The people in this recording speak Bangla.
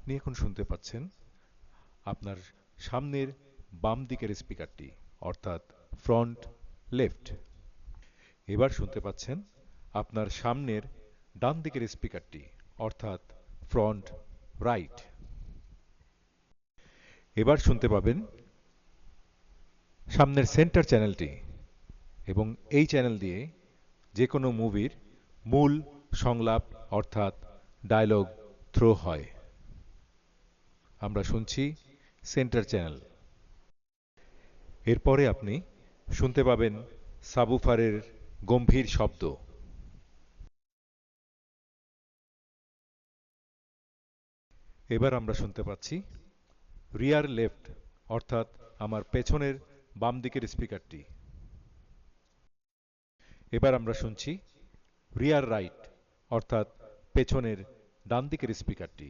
আপনি এখন শুনতে পাচ্ছেন আপনার সামনের বাম দিকের স্পিকারটি, অর্থাৎ ফ্রন্ট লেফট। এবার শুনতে পাচ্ছেন আপনার সামনের ডান দিকের স্পিকারটি, অর্থাৎ ফ্রন্ট রাইট। এবার শুনতে পাবেন সামনের সেন্টার চ্যানেলটি, এবং এই চ্যানেল দিয়ে যে কোনো মুভির মূল সংলাপ অর্থাৎ ডায়লগ থ্রো হয়। আমরা শুনছি সেন্টার চ্যানেল। এরপরে আপনি শুনতে পাবেন সাবুফারের গম্ভীর শব্দ। এবার আমরা শুনতে পাচ্ছি রিয়ার লেফট, অর্থাৎ আমার পেছনের বাম দিকের স্পিকারটি। এবার আমরা শুনছি রিয়ার রাইট, অর্থাৎ পেছনের ডান দিকের স্পিকারটি।